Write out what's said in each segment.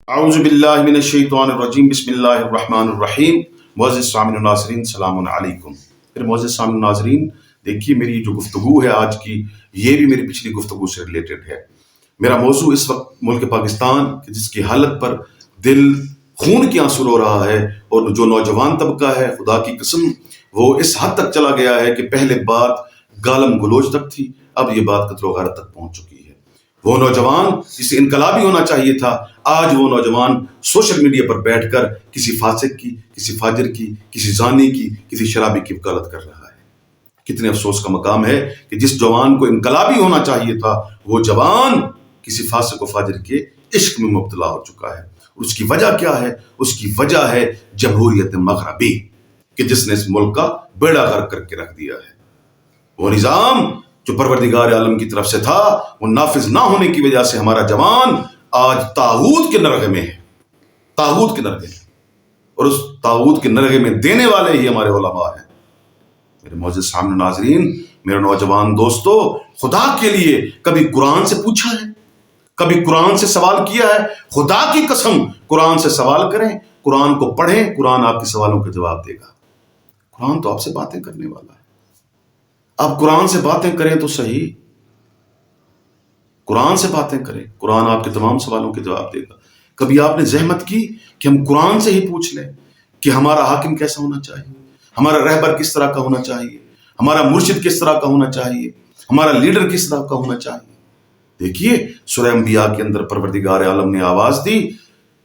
اعوذ باللہ من الشیطان الرجیم بسم اللہ الرحمن الرحیم۔ معزز سامعین و ناظرین السلام علیکم۔ پھر معزز سامعین و ناظرین دیکھیے، میری جو گفتگو ہے آج کی، یہ بھی میری پچھلی گفتگو سے ریلیٹڈ ہے۔ میرا موضوع اس وقت ملک پاکستان جس کی حالت پر دل خون کے آنسو رو رہا ہے، اور جو نوجوان طبقہ ہے، خدا کی قسم وہ اس حد تک چلا گیا ہے کہ پہلے بات گالم گلوچ تک تھی، اب یہ بات قتل و غارت تک پہنچ چکی ہے۔ وہ نوجوان جسے انقلابی ہونا چاہیے تھا، آج وہ نوجوان سوشل میڈیا پر بیٹھ کر کسی فاسق کی، کسی فاجر کی، کسی زانی کی، کسی شرابی کی وکالت کر رہا ہے۔ کتنے افسوس کا مقام ہے کہ جس جوان کو انقلابی ہونا چاہیے تھا، وہ جوان کسی فاسق و فاجر کے عشق میں مبتلا ہو چکا ہے۔ اور اس کی وجہ کیا ہے؟ اس کی وجہ ہے جمہوریت مغربی، کہ جس نے اس ملک کا بیڑا غرق کر کے رکھ دیا ہے۔ وہ نظام جو پروردگار عالم کی طرف سے تھا، وہ نافذ نہ ہونے کی وجہ سے ہمارا جوان آج طاغوت کے نرغے میں ہے، طاغوت کے نرغے میں، اور اس طاغوت کے نرغے میں دینے والے ہی ہمارے علماء ہیں۔ میرے معزز سامنے ناظرین، میرے نوجوان دوستو، خدا کے لیے کبھی قرآن سے پوچھا ہے؟ کبھی قرآن سے سوال کیا ہے؟ خدا کی قسم قرآن سے سوال کریں، قرآن کو پڑھیں، قرآن آپ کے سوالوں کے جواب دے گا۔ قرآن تو آپ سے باتیں کرنے والا ہے۔ آپ قرآن سے باتیں کریں تو صحیح، قرآن سے باتیں کریں، قرآن آپ کے تمام سوالوں کے جواب دے گا۔ کبھی آپ نے زحمت کی کہ ہم قرآن سے ہی پوچھ لیں کہ ہمارا حاکم کیسا ہونا چاہیے، ہمارا رہبر کس طرح کا ہونا چاہیے، ہمارا مرشد کس طرح کا ہونا چاہیے، ہمارا لیڈر کس طرح کا ہونا چاہیے؟ دیکھیے سورہ انبیاء کے اندر پروردگار عالم نے آواز دی،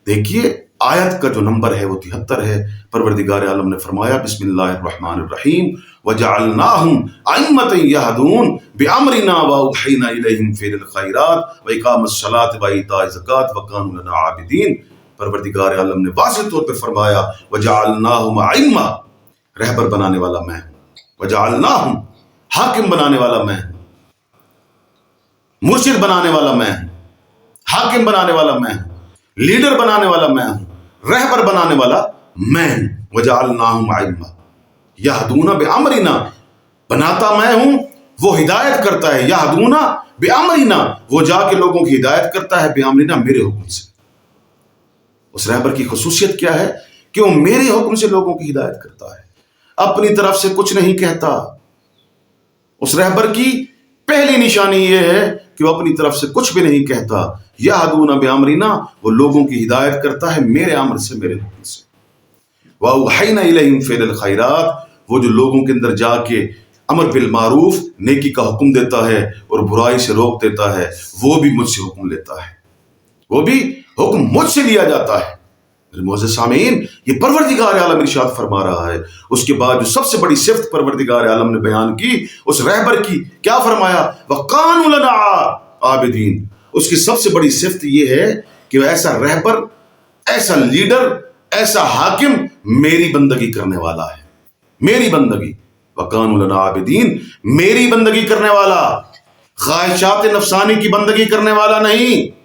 دیکھیے آیت کا جو نمبر ہے وہ 73 ہے۔ پروردگار عالم نے فرمایا بسم اللہ الرحمن الرحیم وَجَعَلْنَاهُمْ أَئِمَّةً يَهْدُونَ بِأَمْرِنَا وَأَوْحَيْنَا إِلَيْهِمْ فِعْلَ الْخَيْرَاتِ وَإِقَامَ الصَّلَاةِ وَإِيتَاءِ الزَّكَاةِ وَكَانُوا لَنَا عَابِدِينَ۔ پروردگار عالم نے واضح طور پہ فرمایا وَجَعَلْنَاهُمْ أَئِمَّةً، رہبر بنانے والا میں ہوں، وَجَعَلْنَاهُمْ حاکم بنانے والا میں ہوں، مرشد بنانے والا میں ہوں، حاکم بنانے والا میں ہوں، لیڈر بنانے والا میں ہوں، رہبر بنانے والا میں ہوں۔ وَجَعَلْنَاهُمْ أَئِمَّةً يَهْدُونَ بِأَمْرِنَا، بناتا میں ہوں، وہ ہدایت کرتا ہے، یہدون بِأَمْرِنَا، وہ جا کے لوگوں کی ہدایت کرتا ہے، بِأَمْرِنَا، میرے حکم سے۔ اس رہبر کی خصوصیت کیا ہے؟ کہ وہ میرے حکم سے لوگوں کی ہدایت کرتا ہے، اپنی طرف سے کچھ نہیں کہتا۔ اس رہبر کی پہلی نشانی یہ ہے کہ وہ اپنی طرف سے کچھ بھی نہیں کہتا۔ یہدون بِأَمْرِنَا، وہ لوگوں کی ہدایت کرتا ہے میرے امر سے، میرے حکم سے۔ وَأَوْحَيْنَا إِلَيْهِمْ فِعْلَ الْخَيْرَاتِ، وہ جو لوگوں کے اندر جا کے امر بالمعروف، نیکی کا حکم دیتا ہے اور برائی سے روک دیتا ہے، وہ بھی مجھ سے حکم لیتا ہے، وہ بھی حکم مجھ سے لیا جاتا ہے۔ میرے معزز سامعین، یہ پروردگار عالم ارشاد فرما رہا ہے۔ اس کے بعد جو سب سے بڑی صفت پروردگار عالم نے بیان کی اس رہبر کی، کیا فرمایا؟ وَقَانُوا لَنَا عَابِدِينَ۔ اس کی سب سے بڑی صفت یہ ہے کہ وہ ایسا رہبر، ایسا لیڈر، ایسا حاکم میری بندگی کرنے والا ہے، میری بندگی۔ وَقَانُوا لَنَا عَابِدِينَ، میری بندگی کرنے والا، خواہشات نفسانی کی بندگی کرنے والا نہیں۔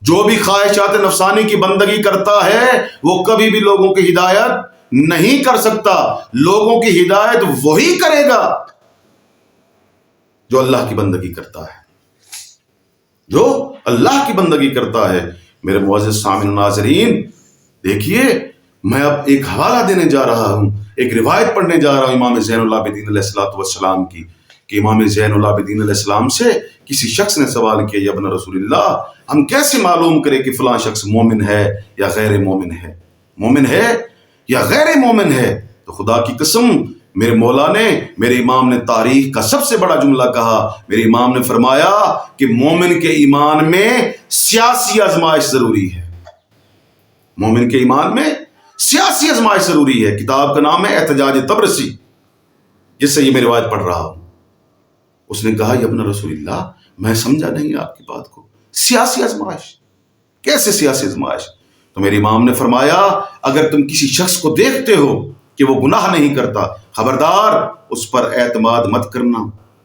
جو بھی خواہشات نفسانی کی بندگی کرتا ہے وہ کبھی بھی لوگوں کی ہدایت نہیں کر سکتا۔ لوگوں کی ہدایت وہی کرے گا جو اللہ کی بندگی کرتا ہے، جو اللہ کی بندگی کرتا ہے۔ میرے معزز سامعین ناظرین، دیکھیے میں اب ایک حوالہ دینے جا رہا ہوں، ایک روایت پڑھنے جا رہا ہوں امام زین العابدین علیہ السلام کی، کہ امام زین العابدین علیہ السلام سے کسی شخص نے سوال کیا، یا ابن رسول اللہ، ہم کیسے معلوم کریں کہ فلاں شخص مومن ہے یا غیر مومن ہے، مومن ہے یا غیر مومن ہے؟ تو خدا کی قسم میرے مولا نے، میرے امام نے تاریخ کا سب سے بڑا جملہ کہا۔ میرے امام نے فرمایا کہ مومن کے ایمان میں سیاسی آزمائش ضروری ہے، مومن کے ایمان میں سیاسی آزمائش ضروری ہے۔ کتاب کا نام ہے احتجاج تبرسی، جس سے یہ میں روایت پڑھ رہا ہوں۔ اس نے کہا یا ابن رسول اللہ، میں سمجھا نہیں آپ کی بات کو، سیاسی آزمائش کیسے سیاسی آزمائش؟ تو میرے امام نے فرمایا اگر تم کسی شخص کو دیکھتے ہو کہ وہ گناہ نہیں کرتا، خبردار اس پر اعتماد مت کرنا،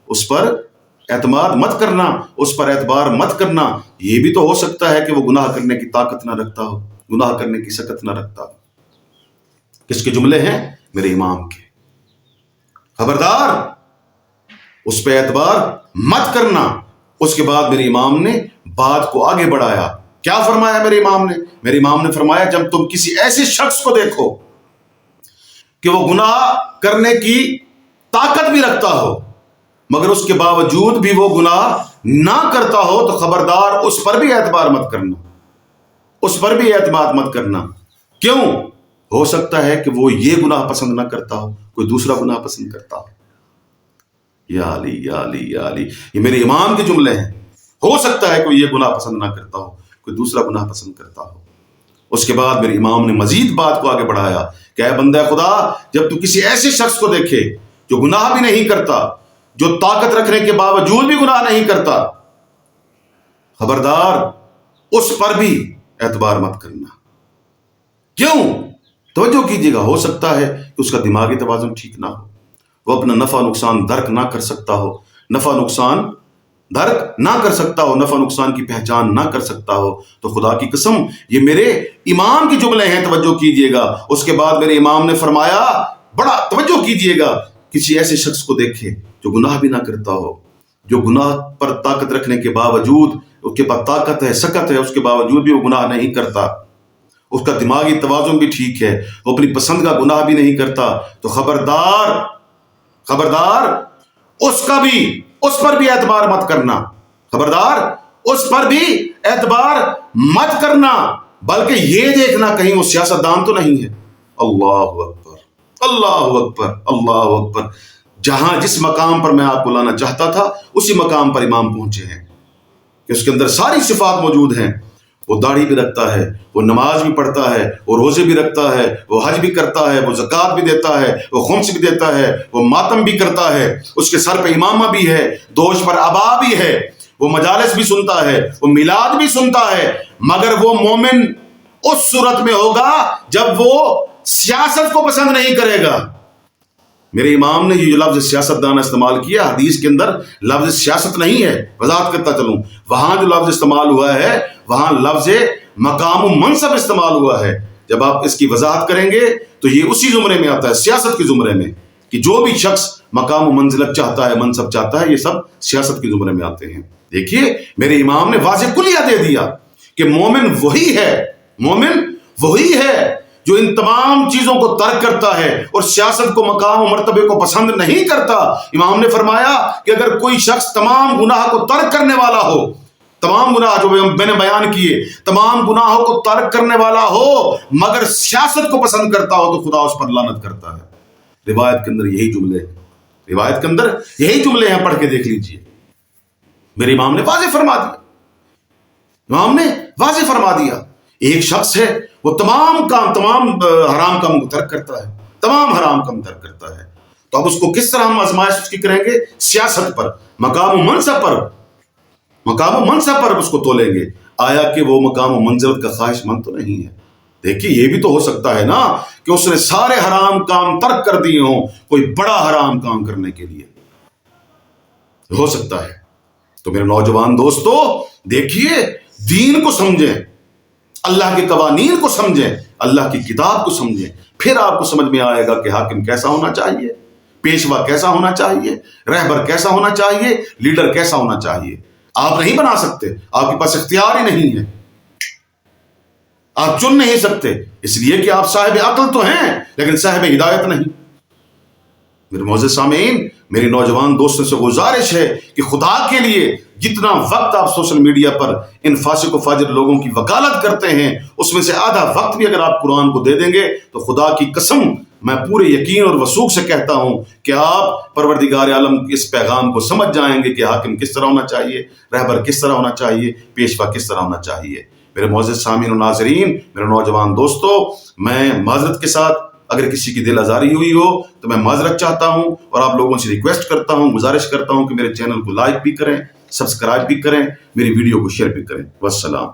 اس پر اعتماد مت کرنا، اس پر اعتبار مت کرنا۔ یہ بھی تو ہو سکتا ہے کہ وہ گناہ کرنے کی طاقت نہ رکھتا ہو، گناہ کرنے کی سکت نہ رکھتا ہو۔ کس کے جملے ہیں؟ میرے امام کے۔ خبردار اس پہ اعتبار مت کرنا۔ اس کے بعد میرے امام نے بات کو آگے بڑھایا، کیا فرمایا میرے امام نے؟ میرے امام نے فرمایا جب تم کسی ایسے شخص کو دیکھو کہ وہ گناہ کرنے کی طاقت بھی رکھتا ہو مگر اس کے باوجود بھی وہ گناہ نہ کرتا ہو تو خبردار اس پر بھی اعتبار مت کرنا، اس پر بھی اعتماد مت کرنا۔ کیوں؟ ہو سکتا ہے کہ وہ یہ گناہ پسند نہ کرتا ہو، کوئی دوسرا گناہ پسند کرتا ہو۔ یا علی یا علی یا علی، یہ میرے امام کے جملے ہیں۔ ہو سکتا ہے کوئی یہ گناہ پسند نہ کرتا ہو، کوئی دوسرا گناہ پسند کرتا ہو۔ اس کے بعد میرے امام نے مزید بات کو آگے بڑھایا کہ اے بندہ خدا، جب تو کسی ایسے شخص کو دیکھے جو گناہ بھی نہیں کرتا، جو طاقت رکھنے کے باوجود بھی گناہ نہیں کرتا، خبردار اس پر بھی اعتبار مت کرنا۔ کیوں؟ توجہ کیجیے گا، ہو سکتا ہے کہ اس کا دماغی توازن ٹھیک نہ ہو، وہ اپنا نفع نقصان درک نہ کر سکتا ہو، نفع نقصان درک نہ کر سکتا ہو، نفع نقصان کی پہچان نہ کر سکتا ہو۔ تو خدا کی قسم یہ میرے امام کے جملے ہیں، توجہ کیجیے گا۔ اس کے بعد میرے امام نے فرمایا، بڑا توجہ کیجیے گا، کسی ایسے شخص کو دیکھے جو گناہ بھی نہ کرتا ہو، جو گناہ پر طاقت رکھنے کے باوجود، اس کے پاس طاقت ہے، سکت ہے، اس کے باوجود بھی وہ گناہ نہیں کرتا، اس کا دماغی توازن بھی ٹھیک ہے، وہ اپنی پسند کا گناہ بھی نہیں کرتا، تو خبردار اس پر بھی اعتبار مت کرنا، خبردار اس پر بھی اعتبار مت کرنا، بلکہ یہ دیکھنا کہیں وہ سیاستدان تو نہیں ہے۔ اللہ اکبر اللہ اکبر اللہ اکبر۔ جہاں جس مقام پر میں آپ کو لانا چاہتا تھا اسی مقام پر امام پہنچے ہیں کہ اس کے اندر ساری صفات موجود ہیں۔ وہ داڑھی بھی رکھتا ہے، وہ نماز بھی پڑھتا ہے، وہ روزے بھی رکھتا ہے، وہ حج بھی کرتا ہے، وہ زکوٰۃ بھی دیتا ہے، وہ خمس بھی دیتا ہے، وہ ماتم بھی کرتا ہے، اس کے سر پہ امامہ بھی ہے، دوش پر عبا بھی ہے، وہ مجالس بھی سنتا ہے، وہ میلاد بھی سنتا ہے، مگر وہ مومن اس صورت میں ہوگا جب وہ سیاست کو پسند نہیں کرے گا۔ میرے امام نے یہ جو لفظ سیاست دان استعمال کیا، حدیث کے اندر لفظ سیاست نہیں ہے، وضاحت کرتا چلوں، وہاں جو لفظ استعمال ہوا ہے وہاں لفظ مقام و منصب استعمال ہوا ہے۔ جب آپ اس کی وضاحت کریں گے تو یہ اسی زمرے میں آتا ہے، سیاست کے زمرے میں، کہ جو بھی شخص مقام و منزلت چاہتا ہے، منصب چاہتا ہے، یہ سب سیاست کے زمرے میں آتے ہیں۔ دیکھیے میرے امام نے واضح کلیہ دے دیا کہ مومن وہی ہے جو ان تمام چیزوں کو ترک کرتا ہے اور سیاست کو، مقام و مرتبے کو پسند نہیں کرتا۔ امام نے فرمایا کہ اگر کوئی شخص تمام گناہ کو ترک کرنے والا ہو، تمام گناہ جو میں نے بیان کیے، تمام گناہوں کو ترک کرنے والا ہو مگر سیاست کو پسند کرتا ہو، تو خدا اس پر لعنت کرتا ہے۔ روایت کے اندر یہی جملے ہیں، پڑھ کے دیکھ لیجئے۔ میرے امام نے واضح فرما دیا، ایک شخص ہے وہ تمام حرام کام کو ترک کرتا ہے، تمام حرام کام ترک کرتا ہے، تو اب اس کو کس طرح ہم آزمائش اس کی کریں گے؟ سیاست پر، مقام و منصب پر اس کو تولیں گے، آیا کہ وہ مقام و منزلت کا خواہش مند تو نہیں ہے۔ دیکھیے یہ بھی تو ہو سکتا ہے نا کہ اس نے سارے حرام کام ترک کر دیے ہوں کوئی بڑا حرام کام کرنے کے لیے، ہو سکتا ہے۔ تو میرے نوجوان دوستو، دیکھیے دین کو سمجھیں، اللہ کے قوانین کو سمجھیں، اللہ کی کتاب کو سمجھیں، پھر آپ کو سمجھ میں آئے گا کہ حاکم کیسا ہونا چاہیے، پیشوا کیسا ہونا چاہیے، رہبر کیسا ہونا چاہیے، لیڈر کیسا ہونا چاہیے۔ آپ نہیں بنا سکتے، آپ کے پاس اختیار ہی نہیں ہے، آپ چن نہیں سکتے، اس لیے کہ آپ صاحب عقل تو ہیں لیکن صاحب ہدایت نہیں۔ میرے معزز سامعین، میری نوجوان دوستوں سے گزارش ہے کہ خدا کے لیے جتنا وقت آپ سوشل میڈیا پر ان فاسق و فاجر لوگوں کی وکالت کرتے ہیں، اس میں سے آدھا وقت بھی اگر آپ قرآن کو دے دیں گے تو خدا کی قسم میں پورے یقین اور وثوق سے کہتا ہوں کہ آپ پروردگار عالم اس پیغام کو سمجھ جائیں گے کہ حاکم کس طرح ہونا چاہیے، رہبر کس طرح ہونا چاہیے، پیشوا کس طرح ہونا چاہیے۔ میرے معزز سامعین و ناظرین، میرے نوجوان دوستو، میں معذرت کے ساتھ اگر کسی کی دل آزاری ہوئی ہو تو میں معذرت چاہتا ہوں اور آپ لوگوں سے ریکویسٹ کرتا ہوں، گزارش کرتا ہوں کہ میرے چینل کو لائک بھی کریں، سبسکرائب بھی کریں، میری ویڈیو کو شیئر بھی کریں۔ والسلام۔